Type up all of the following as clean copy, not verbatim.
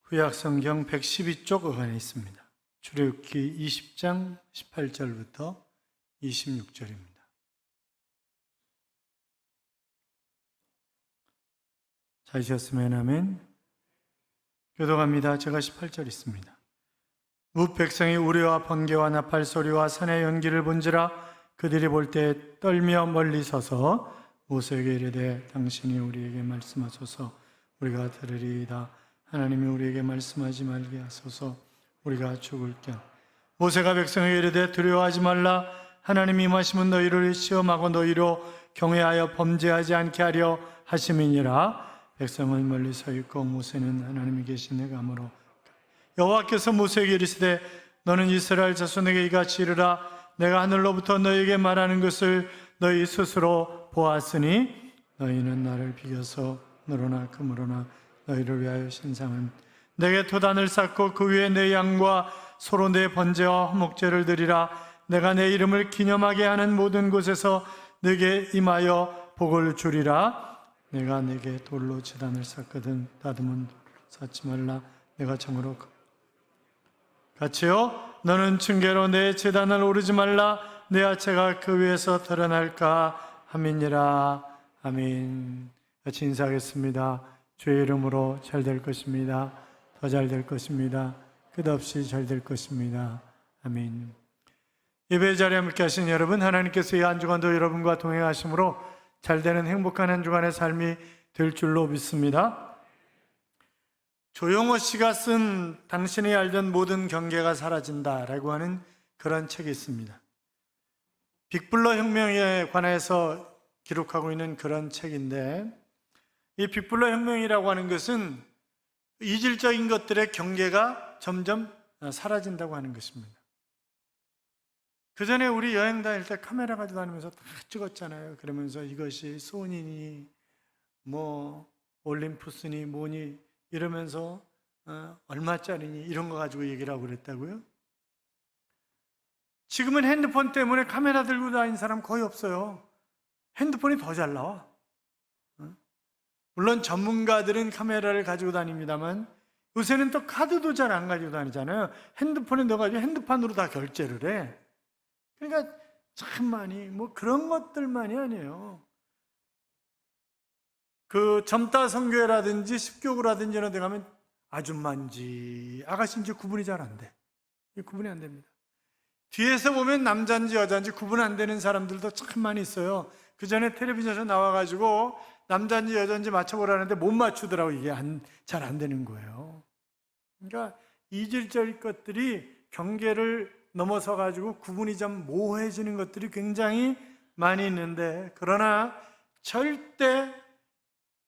구약성경 112쪽 어간에 있습니다. 출애굽기 20장 18절부터 26절입니다. 찾으셨으면 아멘. 교독합니다. 제가 18절 있습니다. 뭇 백성이 우레와 번개와 나팔 소리와 산의 연기를 본지라 그들이 볼 때 떨며 멀리 서서 모세에게 이르되 당신이 우리에게 말씀하소서 우리가 들으리이다. 하나님이 우리에게 말씀하지 말게 하소서 우리가 죽을 겸. 모세가 백성에게 이르되 두려워하지 말라. 하나님이 임하시면 너희를 시험하고 너희로 경외하여 범죄하지 않게 하려 하심이니라. 백성은 멀리 서 있고 모세는 하나님이 계신 데 감으로 여호와께서 모세에게 이르시되 너는 이스라엘 자손에게 이같이 이르라. 내가 하늘로부터 너희에게 말하는 것을 너희 스스로 보았으니 너희는 나를 비겨서 너로나 금으로나 너희를 위하여 신상은 내게 토단을 쌓고 그 위에 내 양과 소로 내 번제와 화목제를 드리라. 내가 내 이름을 기념하게 하는 모든 곳에서 네게 임하여 복을 주리라. 내가 네게 돌로 제단을 쌓거든 다듬은 돌로 쌓지 말라. 내가 정으로 같이요 너는 층계로 내 제단을 오르지 말라. 내 하체가 그 위에서 드러날까 함이니라. 아멘. 같이 인사하겠습니다. 주의 이름으로 잘 될 것입니다. 더 잘 될 것입니다. 끝없이 잘 될 것입니다. 아멘. 예배 자리에 함께 하신 여러분, 하나님께서 이 한 주간도 여러분과 동행하심으로 잘되는 행복한 한 주간의 삶이 될 줄로 믿습니다. 조용호 씨가 쓴 당신이 알던 모든 경계가 사라진다라고 하는 그런 책이 있습니다. 빅블러 혁명에 관해서 기록하고 있는 그런 책인데, 이 빅블러 혁명이라고 하는 것은 이질적인 것들의 경계가 점점 사라진다고 하는 것입니다. 그 전에 우리 여행 다닐 때 카메라 가지고 다니면서 다 찍었잖아요. 그러면서 이것이 소니니 뭐 올림푸스니 뭐니 이러면서 얼마짜리니 이런 거 가지고 얘기를 하고 그랬다고요. 지금은 핸드폰 때문에 카메라 들고 다니는 사람 거의 없어요. 핸드폰이 더 잘 나와. 물론 전문가들은 카메라를 가지고 다닙니다만 요새는 또 카드도 잘 안 가지고 다니잖아요. 핸드폰에 넣어가지고 핸드폰으로 다 결제를 해. 그러니까 참 많이 뭐 그런 것들만이 아니에요. 그 점따 성교회라든지 십교구라든지 이런 데 가면 아줌마인지 아가씨인지 구분이 잘 안 돼. 구분이 안 됩니다. 뒤에서 보면 남자인지 여자인지 구분 안 되는 사람들도 참 많이 있어요. 그 전에 텔레비전에서 나와가지고 남자인지 여자인지 맞춰보라는데 못 맞추더라고. 이게 잘 안 되는 거예요. 그러니까 이질적인 것들이 경계를 넘어서 가지고 구분이 좀 모호해지는 것들이 굉장히 많이 있는데, 그러나 절대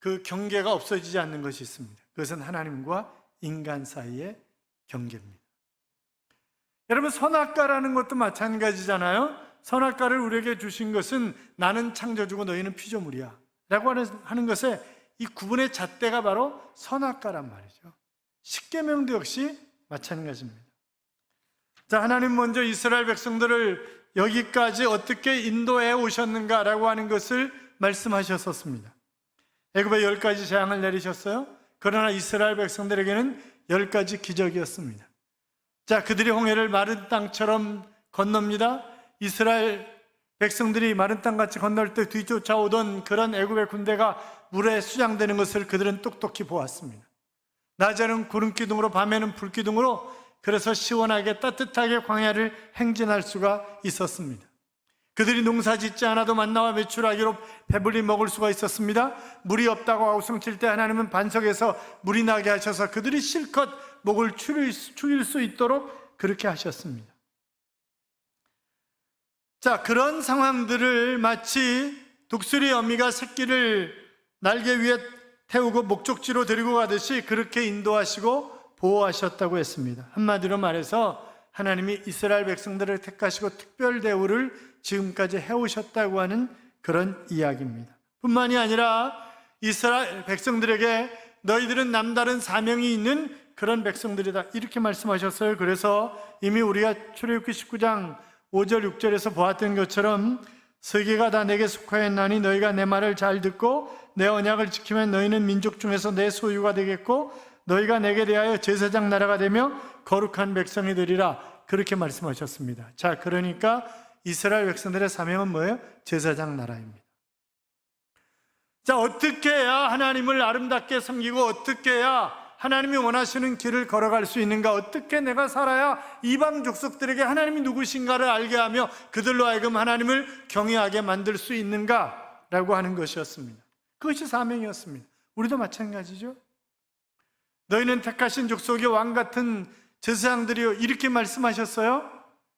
그 경계가 없어지지 않는 것이 있습니다. 그것은 하나님과 인간 사이의 경계입니다. 여러분, 선악과라는 것도 마찬가지잖아요. 선악과를 우리에게 주신 것은 나는 창조주고 너희는 피조물이야 라고 하는 것에 이 구분의 잣대가 바로 선악과란 말이죠. 십계명도 역시 마찬가지입니다. 자, 하나님 먼저 이스라엘 백성들을 여기까지 어떻게 인도해 오셨는가라고 하는 것을 말씀하셨었습니다. 애굽에 10가지 재앙을 내리셨어요. 그러나 이스라엘 백성들에게는 10가지 기적이었습니다. 자, 그들이 홍해를 마른 땅처럼 건넙니다. 이스라엘 백성들이 마른 땅같이 건널 때 뒤쫓아오던 그런 애굽의 군대가 물에 수장되는 것을 그들은 똑똑히 보았습니다. 낮에는 구름기둥으로 밤에는 불기둥으로, 그래서 시원하게 따뜻하게 광야를 행진할 수가 있었습니다. 그들이 농사 짓지 않아도 만나와 메추라기로 배불리 먹을 수가 있었습니다. 물이 없다고 아우성칠 때 하나님은 반석에서 물이 나게 하셔서 그들이 실컷 목을 축일 수 있도록 그렇게 하셨습니다. 자, 그런 상황들을 마치 독수리 어미가 새끼를 날개 위에 태우고 목적지로 데리고 가듯이 그렇게 인도하시고 보호하셨다고 했습니다. 한마디로 말해서 하나님이 이스라엘 백성들을 택하시고 특별 대우를 지금까지 해오셨다고 하는 그런 이야기입니다. 뿐만이 아니라 이스라엘 백성들에게 너희들은 남다른 사명이 있는 그런 백성들이다 이렇게 말씀하셨어요. 그래서 이미 우리가 출애굽기 19장 5절 6절에서 보았던 것처럼 세계가 다 내게 속하였나니 너희가 내 말을 잘 듣고 내 언약을 지키면 너희는 민족 중에서 내 소유가 되겠고 너희가 내게 대하여 제사장 나라가 되며 거룩한 백성이 되리라. 그렇게 말씀하셨습니다. 자, 그러니까 이스라엘 백성들의 사명은 뭐예요? 제사장 나라입니다. 자, 어떻게 해야 하나님을 아름답게 섬기고 어떻게 해야 하나님이 원하시는 길을 걸어갈 수 있는가? 어떻게 내가 살아야 이방 족속들에게 하나님이 누구신가를 알게 하며 그들로 하여금 하나님을 경외하게 만들 수 있는가? 라고 하는 것이었습니다. 그것이 사명이었습니다. 우리도 마찬가지죠. 너희는 택하신 족속의 왕 같은 제사장들이요, 이렇게 말씀하셨어요.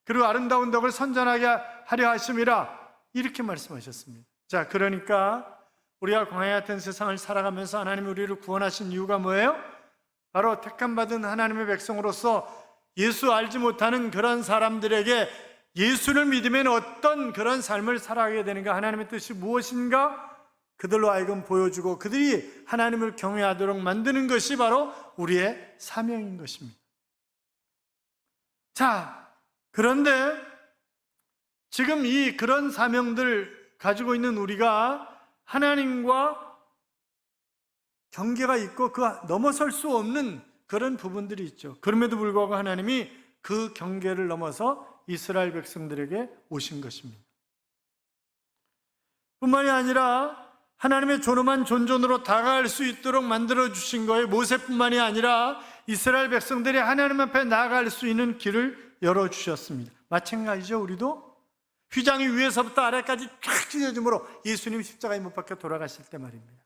그리고 아름다운 덕을 선전하게 하려 하심이라, 이렇게 말씀하셨습니다. 자, 그러니까 우리가 광야 같은 세상을 살아가면서 하나님이 우리를 구원하신 이유가 뭐예요? 바로 택함받은 하나님의 백성으로서 예수 알지 못하는 그런 사람들에게 예수를 믿으면 어떤 그런 삶을 살아가게 되는가, 하나님의 뜻이 무엇인가 그들로 하여금 보여주고 그들이 하나님을 경외하도록 만드는 것이 바로 우리의 사명인 것입니다. 자, 그런데 지금 이 그런 사명들 가지고 있는 우리가 하나님과 경계가 있고 그 넘어설 수 없는 그런 부분들이 있죠. 그럼에도 불구하고 하나님이 그 경계를 넘어서 이스라엘 백성들에게 오신 것입니다. 뿐만이 아니라 하나님의 존엄한 존존으로 다가갈 수 있도록 만들어 주신 거예요. 모세뿐만이 아니라 이스라엘 백성들이 하나님 앞에 나아갈 수 있는 길을 열어주셨습니다. 마찬가지죠. 우리도 휘장이 위에서부터 아래까지 쫙 찢어짐으로 예수님이 십자가에 못 박혀 돌아가실 때 말입니다.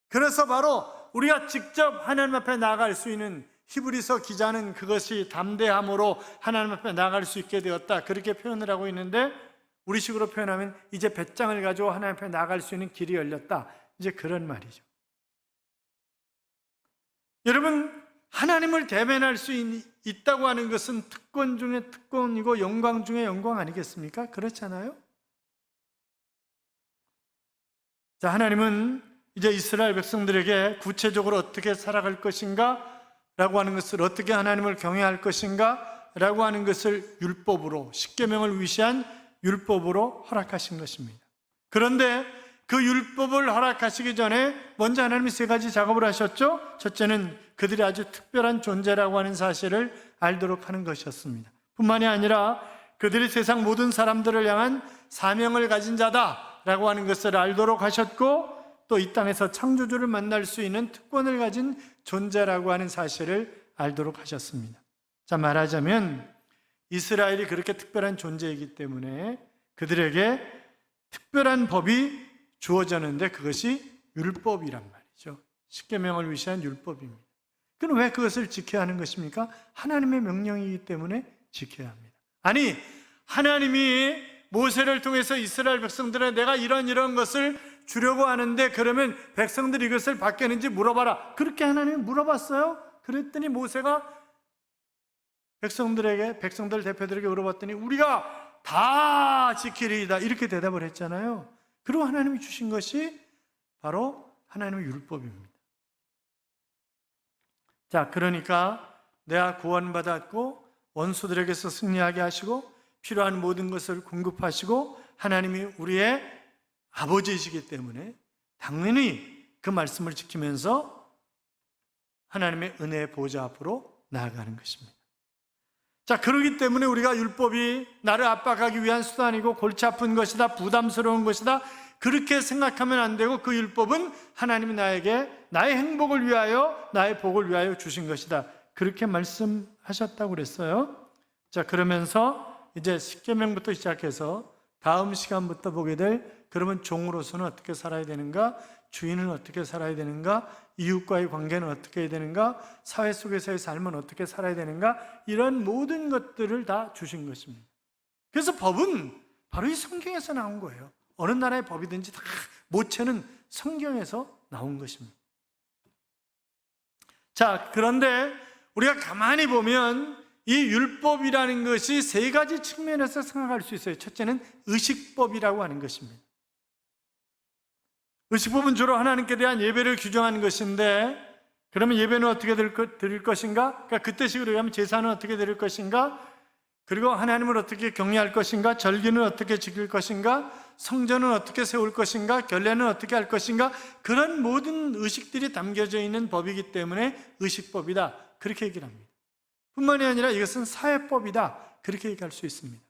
그래서 바로 우리가 직접 하나님 앞에 나아갈 수 있는, 히브리서 기자는 그것이 담대함으로 하나님 앞에 나아갈 수 있게 되었다, 그렇게 표현을 하고 있는데, 우리식으로 표현하면 이제 배짱을 가지고 하나님 앞에 나아갈 수 있는 길이 열렸다, 이제 그런 말이죠. 여러분, 하나님을 대면할 수 있다고 하는 것은 특권 중에 특권이고 영광 중에 영광 아니겠습니까? 그렇잖아요? 자, 하나님은 이제 이스라엘 백성들에게 구체적으로 어떻게 살아갈 것인가 라고 하는 것을, 어떻게 하나님을 경외할 것인가 라고 하는 것을 율법으로, 십계명을 위시한 율법으로 허락하신 것입니다. 그런데 그 율법을 허락하시기 전에 먼저 하나님이 세 가지 작업을 하셨죠. 첫째는 그들이 아주 특별한 존재라고 하는 사실을 알도록 하는 것이었습니다. 뿐만이 아니라 그들이 세상 모든 사람들을 향한 사명을 가진 자다라고 하는 것을 알도록 하셨고, 또 이 땅에서 창조주를 만날 수 있는 특권을 가진 존재라고 하는 사실을 알도록 하셨습니다. 자, 말하자면 이스라엘이 그렇게 특별한 존재이기 때문에 그들에게 특별한 법이 주어졌는데 그것이 율법이란 말이죠. 십계명을 위시한 율법입니다. 그럼 왜 그것을 지켜야 하는 것입니까? 하나님의 명령이기 때문에 지켜야 합니다. 아니, 하나님이 모세를 통해서 이스라엘 백성들에 내가 이런 것을 주려고 하는데 그러면 백성들이 이것을 받겠는지 물어봐라, 그렇게 하나님이 물어봤어요. 그랬더니 모세가 백성들 대표들에게 물어봤더니 우리가 다 지키리이다, 이렇게 대답을 했잖아요. 그리고 하나님이 주신 것이 바로 하나님의 율법입니다. 자, 그러니까 내가 구원받았고 원수들에게서 승리하게 하시고 필요한 모든 것을 공급하시고 하나님이 우리의 아버지이시기 때문에 당연히 그 말씀을 지키면서 하나님의 은혜의 보좌 앞으로 나아가는 것입니다. 자, 그렇기 때문에 우리가 율법이 나를 압박하기 위한 수단이고 골치 아픈 것이다, 부담스러운 것이다, 그렇게 생각하면 안 되고, 그 율법은 하나님이 나에게 나의 행복을 위하여, 나의 복을 위하여 주신 것이다, 그렇게 말씀하셨다고 그랬어요. 자, 그러면서 이제 십계명부터 시작해서 다음 시간부터 보게 될, 그러면 종으로서는 어떻게 살아야 되는가, 주인은 어떻게 살아야 되는가, 이웃과의 관계는 어떻게 해야 되는가, 사회 속에서의 삶은 어떻게 살아야 되는가, 이런 모든 것들을 다 주신 것입니다. 그래서 법은 바로 이 성경에서 나온 거예요. 어느 나라의 법이든지 다 모체는 성경에서 나온 것입니다. 자, 그런데 우리가 가만히 보면 이 율법이라는 것이 세 가지 측면에서 생각할 수 있어요. 첫째는 의식법이라고 하는 것입니다. 의식법은 주로 하나님께 대한 예배를 규정하는 것인데, 그러면 예배는 어떻게 드릴 것인가? 그러니까 그때식으로 얘기하면 제사는 어떻게 드릴 것인가? 그리고 하나님을 어떻게 경외할 것인가? 절기는 어떻게 지킬 것인가? 성전은 어떻게 세울 것인가, 결례는 어떻게 할 것인가, 그런 모든 의식들이 담겨져 있는 법이기 때문에 의식법이다, 그렇게 얘기를 합니다. 뿐만이 아니라 이것은 사회법이다, 그렇게 얘기할 수 있습니다.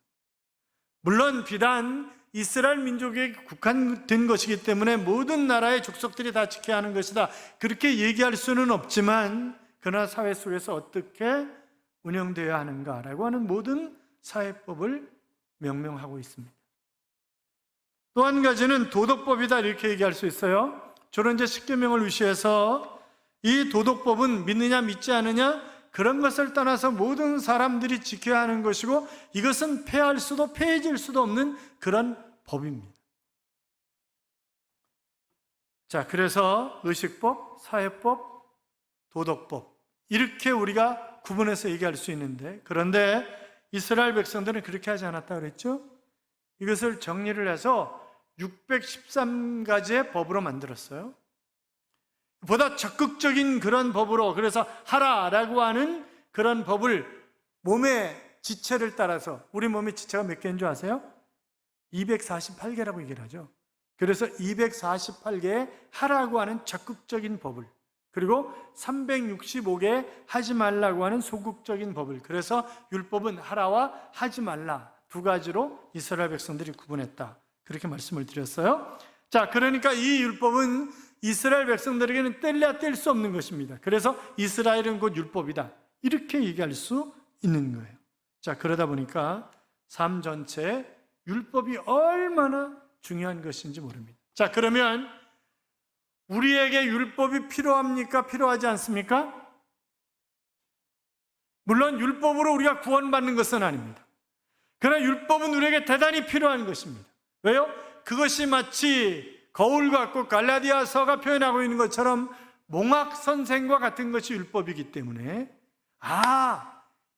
물론 비단 이스라엘 민족에 국한된 것이기 때문에 모든 나라의 족속들이 다 지켜야 하는 것이다, 그렇게 얘기할 수는 없지만, 그러나 사회 속에서 어떻게 운영되어야 하는가라고 하는 모든 사회법을 명명하고 있습니다. 또 한 가지는 도덕법이다, 이렇게 얘기할 수 있어요. 주로 이제 십계명을 위시해서 이 도덕법은 믿느냐 믿지 않느냐, 그런 것을 떠나서 모든 사람들이 지켜야 하는 것이고, 이것은 폐할 수도 폐해질 수도 없는 그런 법입니다. 자, 그래서 의식법, 사회법, 도덕법, 이렇게 우리가 구분해서 얘기할 수 있는데, 그런데 이스라엘 백성들은 그렇게 하지 않았다 그랬죠? 이것을 정리를 해서 613가지의 법으로 만들었어요. 보다 적극적인 그런 법으로, 그래서 하라라고 하는 그런 법을 몸의 지체를 따라서, 우리 몸의 지체가 몇 개인 줄 아세요? 248개라고 얘기를 하죠. 그래서 248개의 하라고 하는 적극적인 법을, 그리고 365개의 하지 말라고 하는 소극적인 법을, 그래서 율법은 하라와 하지 말라 두 가지로 이스라엘 백성들이 구분했다, 그렇게 말씀을 드렸어요. 자, 그러니까 이 율법은 이스라엘 백성들에게는 뗄래야 뗄 수 없는 것입니다. 그래서 이스라엘은 곧 율법이다, 이렇게 얘기할 수 있는 거예요. 자, 그러다 보니까 삶 전체에 율법이 얼마나 중요한 것인지 모릅니다. 자, 그러면 우리에게 율법이 필요합니까? 필요하지 않습니까? 물론 율법으로 우리가 구원받는 것은 아닙니다. 그러나 율법은 우리에게 대단히 필요한 것입니다. 왜요? 그것이 마치 거울 같고 갈라디아서가 표현하고 있는 것처럼 몽학선생과 같은 것이 율법이기 때문에,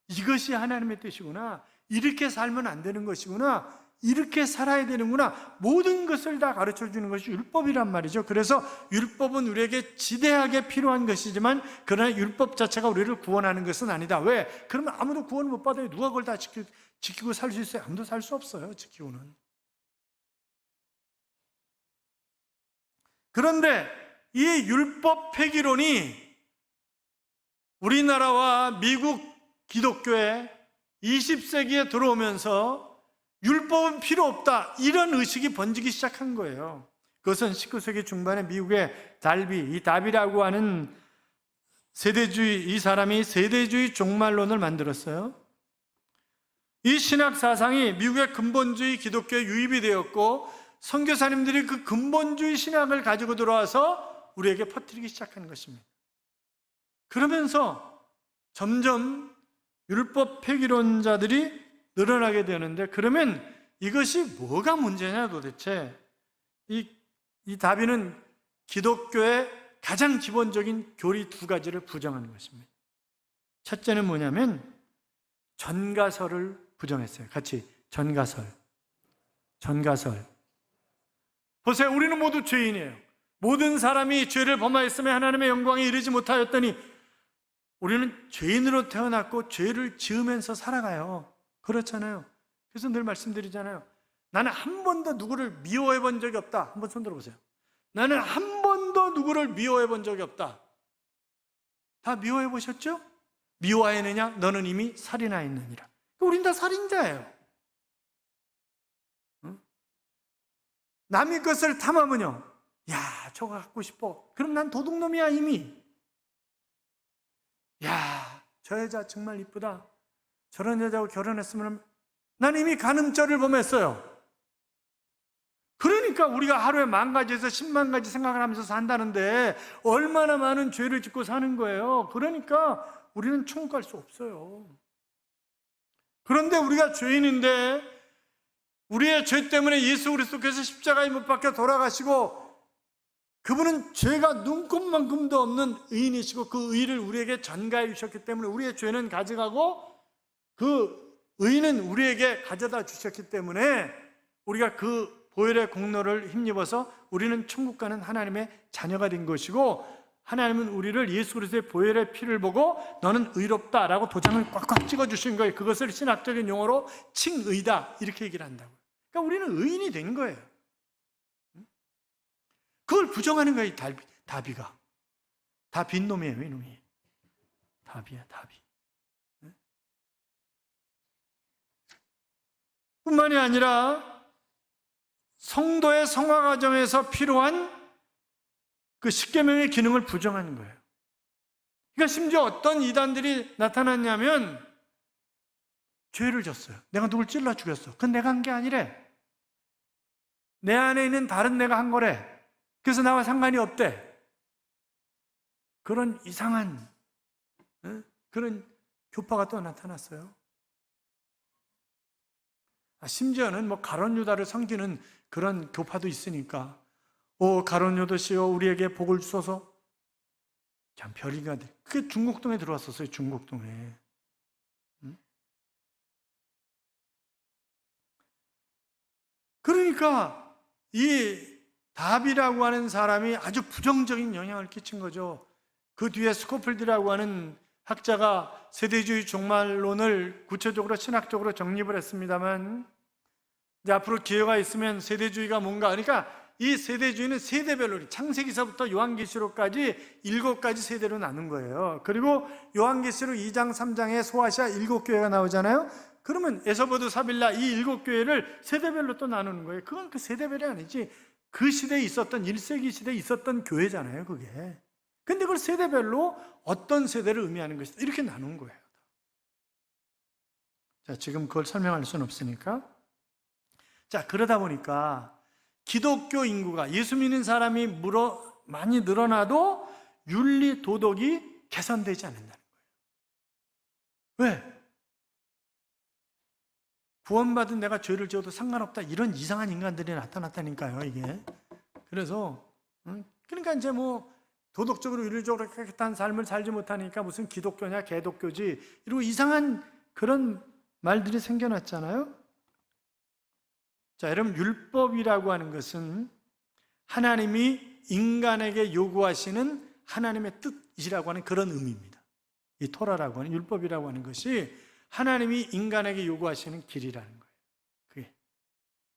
이것이 하나님의 뜻이구나, 이렇게 살면 안 되는 것이구나, 이렇게 살아야 되는구나, 모든 것을 다 가르쳐주는 것이 율법이란 말이죠. 그래서 율법은 우리에게 지대하게 필요한 것이지만, 그러나 율법 자체가 우리를 구원하는 것은 아니다. 왜? 그러면 아무도 구원을 못 받아요. 누가 그걸 다 지키고 살 수 있어요? 아무도 살 수 없어요, 지키고는. 그런데 이 율법 폐기론이 우리나라와 미국 기독교에 20세기에 들어오면서 율법은 필요 없다, 이런 의식이 번지기 시작한 거예요. 그것은 19세기 중반에 미국의 이 다비라고 하는 이 사람이 세대주의 종말론을 만들었어요. 이 신학 사상이 미국의 근본주의 기독교에 유입이 되었고, 선교사님들이 그 근본주의 신학을 가지고 들어와서 우리에게 퍼뜨리기 시작한 것입니다. 그러면서 점점 율법 폐기론자들이 늘어나게 되는데, 그러면 이것이 뭐가 문제냐 도대체? 이 다비는 기독교의 가장 기본적인 교리 두 가지를 부정하는 것입니다. 첫째는 뭐냐면 전가설을 부정했어요. 같이 전가설. 보세요, 우리는 모두 죄인이에요. 모든 사람이 죄를 범하였으며 하나님의 영광에 이르지 못하였더니, 우리는 죄인으로 태어났고 죄를 지으면서 살아가요. 그렇잖아요. 그래서 늘 말씀드리잖아요. 나는 한 번도 누구를 미워해 본 적이 없다. 한번 손 들어보세요. 나는 한 번도 누구를 미워해 본 적이 없다. 다 미워해 보셨죠? 미워하였느냐? 너는 이미 살인하였느니라. 우린 다 살인자예요. 남의 것을 탐하면요, 야, 저거 갖고 싶어. 그럼 난 도둑놈이야 이미. 야, 저 여자 정말 이쁘다. 저런 여자하고 결혼했으면 난 이미 간음죄를 범했어요. 그러니까 우리가 하루에 10,000가지에서 100,000가지 생각을 하면서 산다는데 얼마나 많은 죄를 짓고 사는 거예요. 그러니까 우리는 천국 갈 수 없어요. 그런데 우리가 죄인인데, 우리의 죄 때문에 예수 그리스도께서 십자가에 못 박혀 돌아가시고, 그분은 죄가 눈곱만큼도 없는 의인이시고 그 의를 우리에게 전가해 주셨기 때문에 우리의 죄는 가져가고, 그 의는 우리에게 가져다 주셨기 때문에 우리가 그 보혈의 공로를 힘입어서 우리는 천국 가는 하나님의 자녀가 된 것이고, 하나님은 우리를 예수 그리스도의 보혈의 피를 보고 너는 의롭다라고 도장을 꽉꽉 찍어주신 거예요. 그것을 신학적인 용어로 칭의다, 이렇게 얘기를 한다고요. 그러니까 우리는 의인이 된 거예요. 그걸 부정하는 거예요, 이 다비가. 다 빈 놈이에요, 이놈이. 다비야, 다비. 뿐만이 아니라 성도의 성화 과정에서 필요한 그 십계명의 기능을 부정하는 거예요. 그러니까 심지어 어떤 이단들이 나타났냐면 죄를 졌어요. 내가 누굴 찔러 죽였어. 그건 내가 한 게 아니래. 내 안에 있는 다른 내가 한 거래. 그래서 나와 상관이 없대. 그런 이상한 그런 교파가 또 나타났어요. 심지어는 뭐 가룟 유다를 섬기는 그런 교파도 있으니까, 오 가룟 유다시여 우리에게 복을 주소서. 참 별이가 돼. 그게 중국동에 들어왔었어요. 중국동에. 그러니까 이 다비라고 하는 사람이 아주 부정적인 영향을 끼친 거죠. 그 뒤에 스코필드라고 하는 학자가 세대주의 종말론을 구체적으로 신학적으로 정립을 했습니다만, 이제 앞으로 기회가 있으면 세대주의가 뭔가, 그러니까 이 세대주의는 세대별로 창세기서부터 요한계시록까지 7가지 세대로 나눈 거예요. 그리고 요한계시록 2장 3장에 소아시아 7교회가 나오잖아요. 그러면 에서보드 사빌라 이 7교회를 세대별로 또 나누는 거예요. 그건 그 세대별이 아니지, 그 시대에 있었던 1세기 시대에 있었던 교회잖아요, 그게. 근데 그걸 세대별로 어떤 세대를 의미하는 것이다, 이렇게 나눈 거예요. 자, 지금 그걸 설명할 수는 없으니까. 자, 그러다 보니까 기독교 인구가, 예수 믿는 사람이 많이 늘어나도 윤리 도덕이 개선되지 않는다는 거예요. 왜? 구원받은 내가 죄를 지어도 상관없다, 이런 이상한 인간들이 나타났다니까요, 이게. 그래서 그러니까 이제 뭐 도덕적으로 윤리적으로 깨끗한 삶을 살지 못하니까 무슨 기독교냐 개독교지, 이러고 이상한 그런 말들이 생겨났잖아요. 자, 여러분, 율법이라고 하는 것은 하나님이 인간에게 요구하시는 하나님의 뜻이라고 하는 그런 의미입니다. 이 토라라고 하는, 율법이라고 하는 것이 하나님이 인간에게 요구하시는 길이라는 거예요. 그게.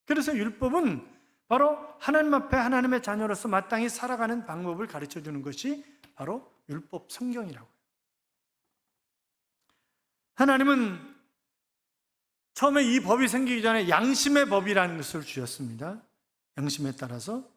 그래서 율법은 바로 하나님 앞에 하나님의 자녀로서 마땅히 살아가는 방법을 가르쳐 주는 것이 바로 율법 성경이라고 해요. 하나님은 처음에 이 법이 생기기 전에 양심의 법이라는 것을 주셨습니다. 양심에 따라서.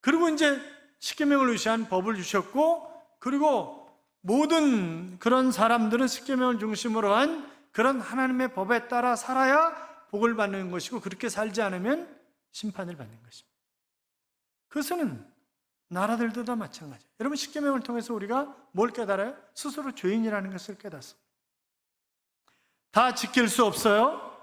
그리고 이제 십계명을 의시한 법을 주셨고, 그리고 모든 그런 사람들은 십계명을 중심으로 한 그런 하나님의 법에 따라 살아야 복을 받는 것이고, 그렇게 살지 않으면 심판을 받는 것입니다. 그것은 나라들도 다 마찬가지예요. 여러분, 십계명을 통해서 우리가 뭘 깨달아요? 스스로 죄인이라는 것을 깨닫습니다. 다 지킬 수 없어요.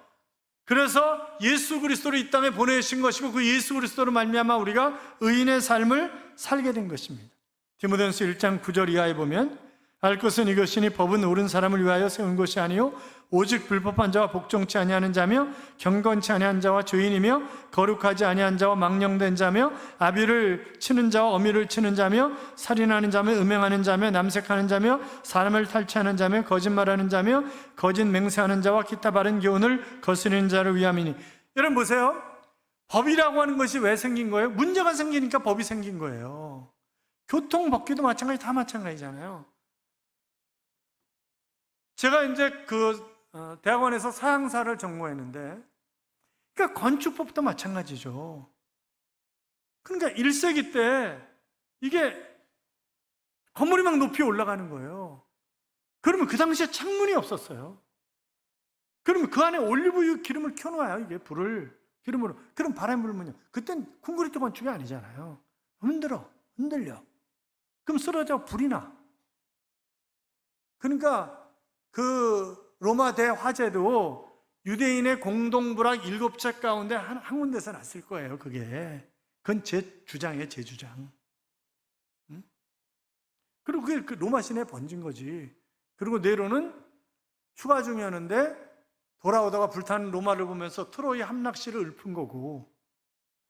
그래서 예수 그리스도를 이 땅에 보내신 것이고, 그 예수 그리스도로 말미암아 우리가 의인의 삶을 살게 된 것입니다. 디모데전서 1장 9절 이하에 보면, 알 것은 이것이니 법은 옳은 사람을 위하여 세운 것이 아니요 오직 불법한 자와 복종치 아니하는 자며 경건치 아니한 자와 죄인이며 거룩하지 아니한 자와 망령된 자며 아비를 치는 자와 어미를 치는 자며 살인하는 자며 음행하는 자며 남색하는 자며 사람을 탈취하는 자며 거짓말하는 자며 거짓 맹세하는 자와 기타 바른 교훈을 거스르는 자를 위함이니. 여러분 보세요. 법이라고 하는 것이 왜 생긴 거예요? 문제가 생기니까 법이 생긴 거예요. 교통 법규도 마찬가지, 다 마찬가지잖아요. 제가 이제 대학원에서 서양사를 전공했는데, 그러니까 건축법도 마찬가지죠. 그러니까 1세기 때 이게 건물이 막 높이 올라가는 거예요. 그러면 그 당시에 창문이 없었어요. 그러면 그 안에 올리브유 기름을 켜놓아요. 이게 불을 기름으로. 그럼 바람이 불면요, 그땐 콘크리트 건축이 아니잖아요. 흔들려. 그럼 쓰러져 불이 나. 그러니까 그 로마 대화재도 유대인의 공동부락 7책 가운데 한 군데서 났을 거예요. 그건 제 주장이에요, 제 주장. 그리고 그게 그 로마 시내에 번진 거지. 그리고 네로는 휴가 중이었는데 돌아오다가 불타는 로마를 보면서 트로이 함락시를 읊은 거고.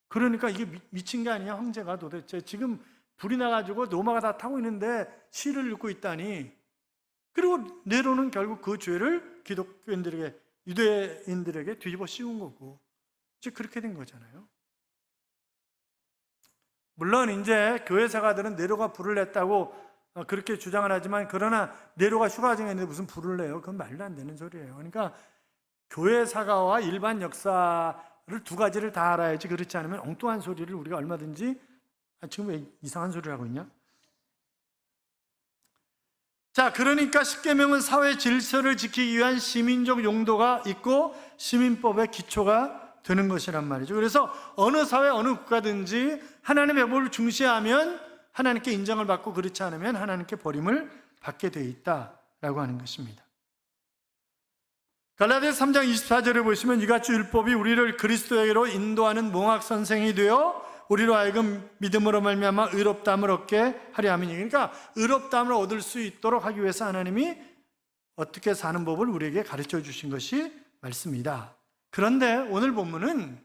그러니까 이게 미친 게 아니야, 황제가 도대체. 지금 불이 나가지고 로마가 다 타고 있는데 시를 읊고 있다니. 그리고 네로는 결국 그 죄를 기독교인들에게, 유대인들에게 뒤집어 씌운 거고, 즉 그렇게 된 거잖아요. 물론 이제 교회 사가들은 네로가 불을 냈다고 그렇게 주장을 하지만, 그러나 네로가 휴가 중에 무슨 불을 내요? 그건 말도 안 되는 소리예요. 그러니까 교회 사가와 일반 역사를 두 가지를 다 알아야지, 그렇지 않으면 엉뚱한 소리를 우리가 얼마든지, 지금 왜 이상한 소리를 하고 있냐? 자, 그러니까 십계명은 사회 질서를 지키기 위한 시민적 용도가 있고 시민법의 기초가 되는 것이란 말이죠. 그래서 어느 사회, 어느 국가든지 하나님의 법을 중시하면 하나님께 인정을 받고, 그렇지 않으면 하나님께 버림을 받게 되어 있다라고 하는 것입니다. 갈라디아서 3장 24절에 보시면, 이같이 율법이 우리를 그리스도에게로 인도하는 몽학선생이 되어 우리로 하여금 믿음으로 말미암아 의롭다함을 얻게 하려 함이니. 그러니까 의롭다함을 얻을 수 있도록 하기 위해서 하나님이 어떻게 사는 법을 우리에게 가르쳐 주신 것이 말씀이다. 그런데 오늘 본문은,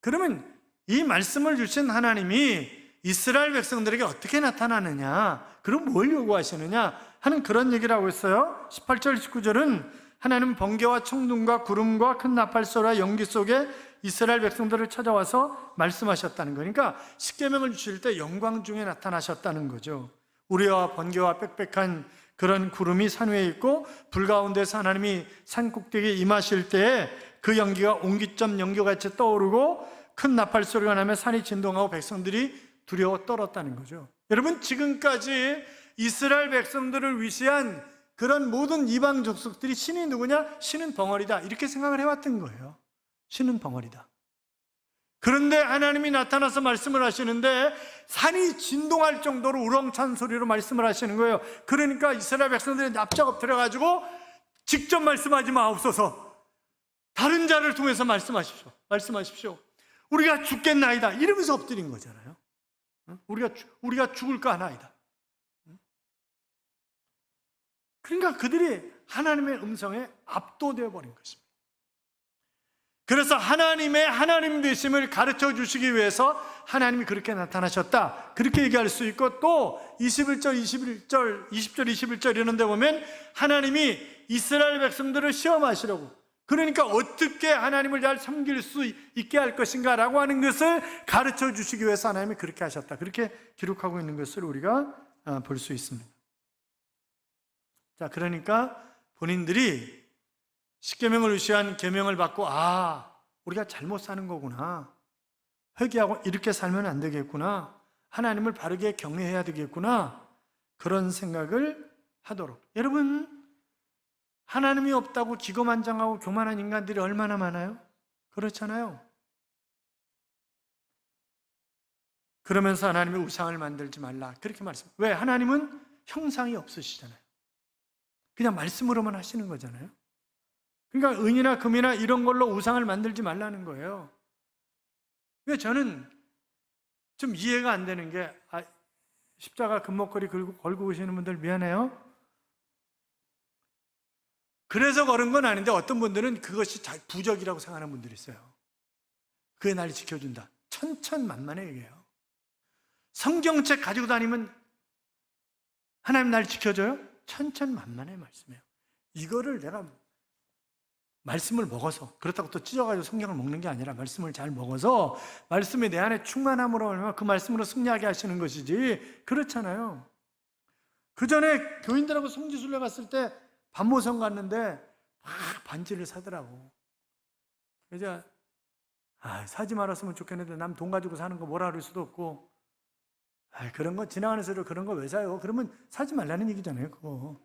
그러면 이 말씀을 주신 하나님이 이스라엘 백성들에게 어떻게 나타나느냐, 그럼 뭘 요구하시느냐 하는 그런 얘기를 하고 있어요. 18절 19절은 하나님은 번개와 천둥과 구름과 큰 나팔소리와 연기 속에 이스라엘 백성들을 찾아와서 말씀하셨다는 거니까, 십계명을 주실 때 영광 중에 나타나셨다는 거죠. 우리와 번개와 빽빽한 그런 구름이 산 위에 있고, 불 가운데서 하나님이 산 꼭대기에 임하실 때에 그 연기가 옹기점 연기같이 떠오르고 큰 나팔 소리가 나며 산이 진동하고 백성들이 두려워 떨었다는 거죠. 여러분, 지금까지 이스라엘 백성들을 위시한 그런 모든 이방 족속들이 신이 누구냐? 신은 벙어리다, 이렇게 생각을 해왔던 거예요. 신은 벙어리다. 그런데 하나님이 나타나서 말씀을 하시는데 산이 진동할 정도로 우렁찬 소리로 말씀을 하시는 거예요. 그러니까 이스라엘 백성들이 납작 엎드려가지고, 직접 말씀하지 마옵소서, 다른 자를 통해서 말씀하십시오. 우리가 죽겠나이다, 이러면서 엎드린 거잖아요. 우리가 죽을까 하나이다. 그러니까 그들이 하나님의 음성에 압도되어 버린 것입니다. 그래서 하나님의 하나님 되심을 가르쳐 주시기 위해서 하나님이 그렇게 나타나셨다, 그렇게 얘기할 수 있고, 또 20절 21절 이런 데 보면 하나님이 이스라엘 백성들을 시험하시려고, 그러니까 어떻게 하나님을 잘 섬길 수 있게 할 것인가 라고 하는 것을 가르쳐 주시기 위해서 하나님이 그렇게 하셨다, 그렇게 기록하고 있는 것을 우리가 볼 수 있습니다. 자, 그러니까 본인들이 십계명을 위시한 계명을 받고, 우리가 잘못 사는 거구나, 회개하고 이렇게 살면 안 되겠구나, 하나님을 바르게 경외해야 되겠구나, 그런 생각을 하도록. 여러분, 하나님이 없다고 기고만장하고 교만한 인간들이 얼마나 많아요? 그렇잖아요. 그러면서 하나님이 우상을 만들지 말라, 그렇게 말씀. 왜? 하나님은 형상이 없으시잖아요. 그냥 말씀으로만 하시는 거잖아요. 그러니까 은이나 금이나 이런 걸로 우상을 만들지 말라는 거예요. 왜? 저는 좀 이해가 안 되는 게, 십자가 금목걸이 걸고 오시는 분들 미안해요. 그래서 걸은 건 아닌데 어떤 분들은 그것이 부적이라고 생각하는 분들이 있어요. 그게 날 지켜준다, 천천만만의 얘기예요. 성경책 가지고 다니면 하나님 날 지켜줘요? 천천만만의 말씀이에요. 이거를 내가 말씀을 먹어서, 그렇다고 또 찢어가지고 성경을 먹는 게 아니라 말씀을 잘 먹어서 말씀이 내 안에 충만함으로 얼마나 그 말씀으로 승리하게 하시는 것이지, 그렇잖아요. 그 전에 교인들하고 성지순례 갔을 때 반모성 갔는데 막 반지를 사더라고. 그래서 사지 말았으면 좋겠는데 남 돈 가지고 사는 거 뭐라 그럴 수도 없고, 그런 거 지나가는 소리로 그런 거 왜 사요? 그러면 사지 말라는 얘기잖아요, 그거.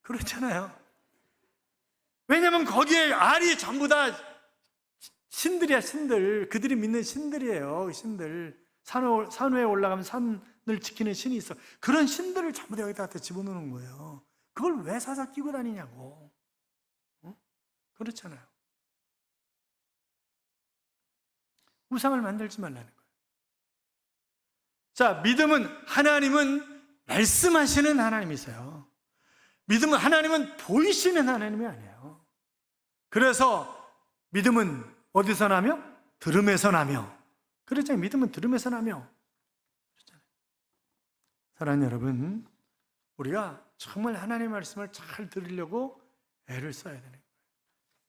그렇잖아요. 왜냐면 거기에 알이 전부 다 신들이야, 신들. 그들이 믿는 신들이에요, 신들. 산 위에 올라가면 산을 지키는 신이 있어. 그런 신들을 전부 다 여기다 집어넣는 거예요. 그걸 왜 사서 끼고 다니냐고. 그렇잖아요. 우상을 만들지 말라는 거예요. 자, 믿음은, 하나님은 말씀하시는 하나님이세요. 믿음은, 하나님은 보이시는 하나님이 아니에요. 그래서 믿음은 어디서 나며? 들음에서 나며. 그렇잖아요. 믿음은 들음에서 나며. 그렇잖아요. 사랑하는 여러분, 우리가 정말 하나님의 말씀을 잘 들으려고 애를 써야 되는 거예요.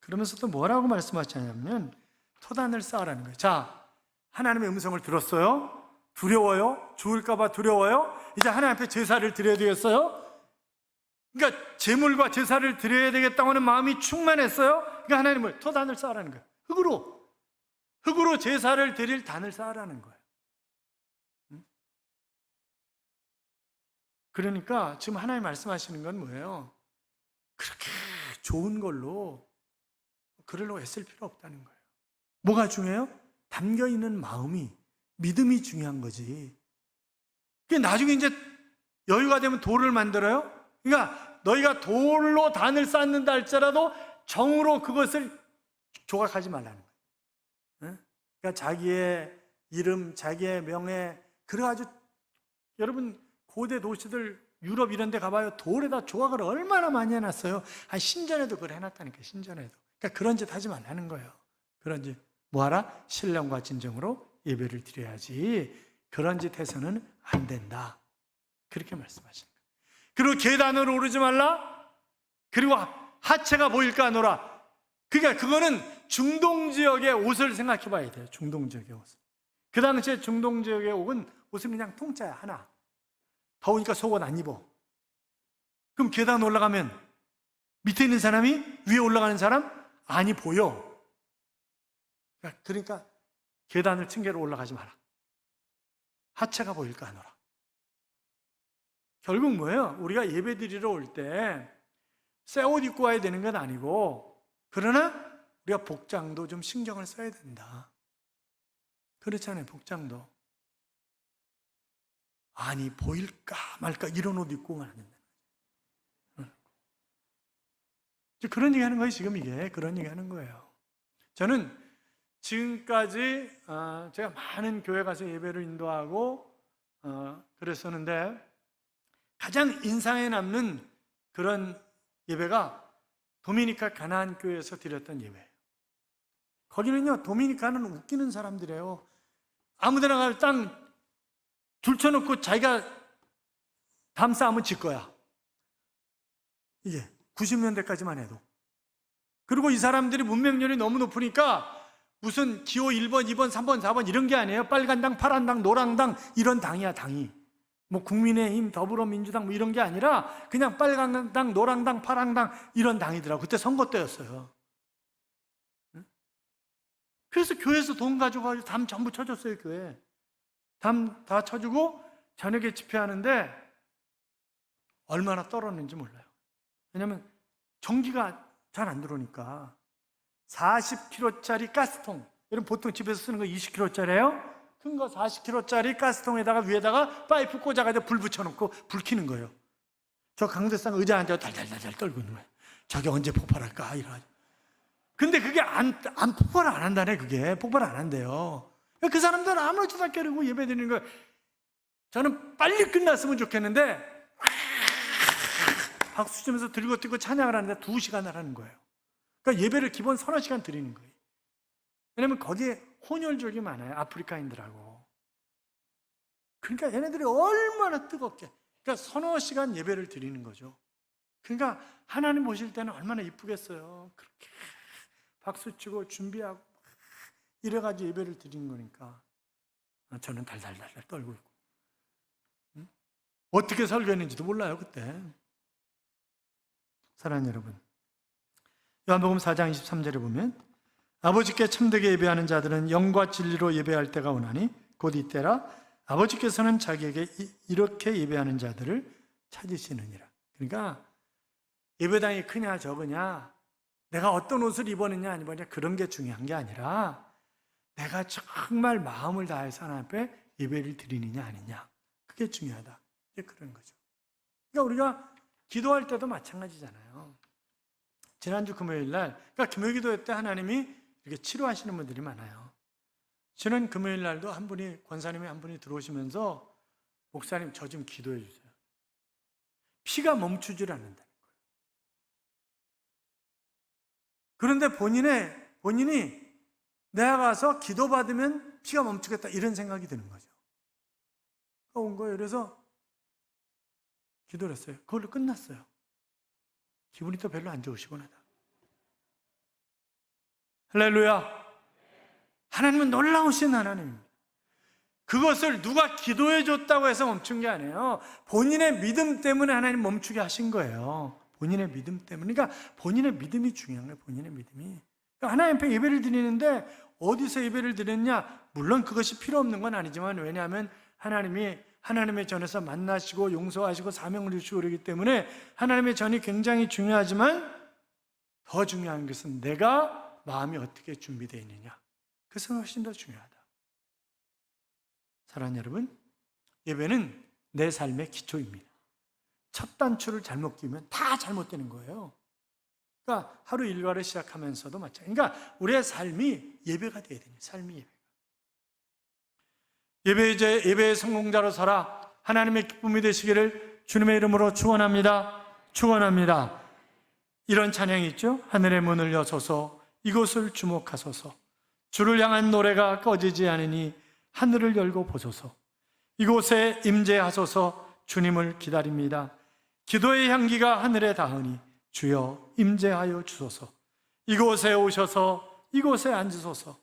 그러면서 또 뭐라고 말씀하시냐면 토단을 쌓으라는 거예요. 자, 하나님의 음성을 들었어요? 두려워요? 죽을까봐 두려워요? 이제 하나님 앞에 제사를 드려야 되겠어요? 그러니까 제물과 제사를 드려야 되겠다고 하는 마음이 충만했어요? 그러니까 하나님을 토단을 쌓으라는 거예요. 흙으로 제사를 드릴 단을 쌓으라는 거예요. 그러니까 지금 하나님 말씀하시는 건 뭐예요? 그렇게 좋은 걸로 그러려고 애쓸 필요 없다는 거예요. 뭐가 중요해요? 담겨있는 마음이, 믿음이 중요한 거지. 나중에 이제 여유가 되면 돌을 만들어요? 그러니까 너희가 돌로 단을 쌓는다 할지라도 정으로 그것을 조각하지 말라는 거예요. 그러니까 자기의 이름, 자기의 명예, 그래가지고 여러분 고대 도시들 유럽 이런 데 가봐요. 돌에다 조각을 얼마나 많이 해놨어요. 한 신전에도 그걸 해놨다니까요. 신전에도. 그러니까 그런 짓 하지 말라는 거예요. 그런 짓 뭐하라? 신령과 진정으로 예배를 드려야지. 그런 짓 해서는 안 된다. 그렇게 말씀하시는 거예요. 그리고 계단으로 오르지 말라. 그리고 하체가 보일까 하노라. 그러니까 그거는 중동 지역의 옷을 생각해 봐야 돼요. 중동 지역의 옷. 그 당시에 중동 지역의 옷은 그냥 통짜야, 하나. 더우니까 속옷 안 입어. 그럼 계단 올라가면 밑에 있는 사람이 위에 올라가는 사람 안이 보여. 그러니까 계단을 층계로 올라가지 마라. 하체가 보일까 하노라. 결국 뭐예요? 우리가 예배 드리러 올 때 새 옷 입고 와야 되는 건 아니고, 그러나 우리가 복장도 좀 신경을 써야 된다. 그렇잖아요, 복장도. 아니, 보일까 말까 이런 옷 입고 오면 안 된다. 그런 얘기 하는 거예요, 지금 이게. 그런 얘기 하는 거예요. 저는 지금까지 제가 많은 교회 가서 예배를 인도하고 그랬었는데, 가장 인상에 남는 그런 예배가 도미니카 가나안 교회에서 드렸던 예배예요. 거기는요, 도미니카는 웃기는 사람들이에요. 아무데나 가면 땅 줄쳐놓고 자기가 담 쌓으면 질 거야. 이게 90년대까지만 해도. 그리고 이 사람들이 문명률이 너무 높으니까 무슨 기호 1번, 2번, 3번, 4번 이런 게 아니에요. 빨간 당, 파란 당, 노랑 당 이런 당이야, 당이. 뭐 국민의힘, 더불어민주당 뭐 이런 게 아니라 그냥 빨간 당, 노랑 당, 파란 당 이런 당이더라고. 그때 선거 때였어요. 그래서 교회에서 돈 가져가지고 담 전부 쳐줬어요, 교회. 담 다 쳐주고 저녁에 집회하는데 얼마나 떨었는지 몰라요. 왜냐하면 전기가 잘 안 들어오니까. 40kg짜리 가스통, 여러분 보통 집에서 쓰는 거 20kg짜리예요? 큰 거 40kg짜리 가스통에다가 위에다가 파이프 꽂아가지고 불 붙여놓고 불 켜는 거예요. 저 강대상 의자에 앉아 달달달달 떨고 있는 거예요. 저게 언제 폭발할까 이래가지고. 근데 그게 폭발 안 한다네. 그게 폭발 안 한대요. 그 사람들은 아무렇지도 않게 그러고 예배 드리는 거예요. 저는 빨리 끝났으면 좋겠는데 박수 치면서 들고 뛰고 찬양을 하는데 2시간을 하는 거예요. 그러니까 예배를 기본 3-4시간 드리는 거예요. 왜냐면 거기에 혼혈족이 많아요. 아프리카인들하고. 그러니까 얘네들이 얼마나 뜨겁게, 그러니까 3-4시간 예배를 드리는 거죠. 그러니까 하나님 보실 때는 얼마나 이쁘겠어요. 그렇게 박수 치고 준비하고 이래가지고 예배를 드리는 거니까 저는 달달달달 떨고 있고. 어떻게 설교했는지도 몰라요, 그때. 사랑하는 여러분, 요한복음 4장 23절에 보면 아버지께 참되게 예배하는 자들은 영과 진리로 예배할 때가 오나니 곧 이때라 아버지께서는 자기에게 이렇게 예배하는 자들을 찾으시느니라. 그러니까 예배당이 크냐 적으냐, 내가 어떤 옷을 입었느냐 안 입었느냐 그런 게 중요한 게 아니라 내가 정말 마음을 다해서 하나님 앞에 예배를 드리느냐 아니냐, 그게 중요하다. 이제 그런 거죠. 그러니까 우리가 기도할 때도 마찬가지잖아요. 지난주 금요일 날, 그러니까 금요 기도 때 하나님이 이렇게 치료하시는 분들이 많아요. 지난 금요일 날도 한 분이, 권사님이 한 분이 들어오시면서 목사님 저 좀 기도해 주세요. 피가 멈추질 않는다는 거예요. 그런데 본인이 내가 가서 기도받으면 피가 멈추겠다 이런 생각이 드는 거죠. 온 거예요. 그래서 기도를 했어요. 그걸로 끝났어요. 기분이 또 별로 안 좋으시구나. 할렐루야. 하나님은 놀라우신 하나님입니다. 그것을 누가 기도해 줬다고 해서 멈춘 게 아니에요. 본인의 믿음 때문에 하나님 멈추게 하신 거예요. 본인의 믿음 때문에. 그러니까 본인의 믿음이 중요한 거예요. 본인의 믿음이. 그러니까 하나님 앞에 예배를 드리는데 어디서 예배를 드렸냐? 물론 그것이 필요 없는 건 아니지만, 왜냐하면 하나님이 하나님의 전에서 만나시고 용서하시고 사명을 주시고 그러기 때문에 하나님의 전이 굉장히 중요하지만, 더 중요한 것은 내가 마음이 어떻게 준비되어 있느냐. 그것은 훨씬 더 중요하다. 사랑하는 여러분, 예배는 내 삶의 기초입니다. 첫 단추를 잘못 끼우면 다 잘못되는 거예요. 그러니까 하루 일과를 시작하면서도 마찬가지. 그러니까 우리의 삶이 예배가 되어야 됩니다. 삶이 예배가. 예배의 성공자로 살아 하나님의 기쁨이 되시기를 주님의 이름으로 축원합니다. 축원합니다. 이런 찬양이 있죠. 하늘의 문을 여소서, 이곳을 주목하소서. 주를 향한 노래가 꺼지지 않으니 하늘을 열고 보소서. 이곳에 임재하소서. 주님을 기다립니다. 기도의 향기가 하늘에 닿으니 주여 임재하여 주소서. 이곳에 오셔서 이곳에 앉으소서.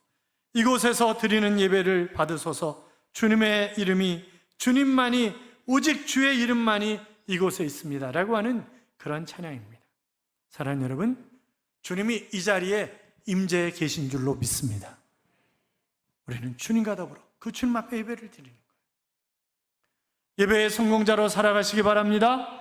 이곳에서 드리는 예배를 받으소서. 주님의 이름이, 주님만이, 오직 주의 이름만이 이곳에 있습니다 라고 하는 그런 찬양입니다. 사랑하는 여러분, 주님이 이 자리에 임재해 계신 줄로 믿습니다. 우리는 주님과 더불어 그 주님 앞에 예배를 드리는 거예요. 예배의 성공자로 살아가시기 바랍니다.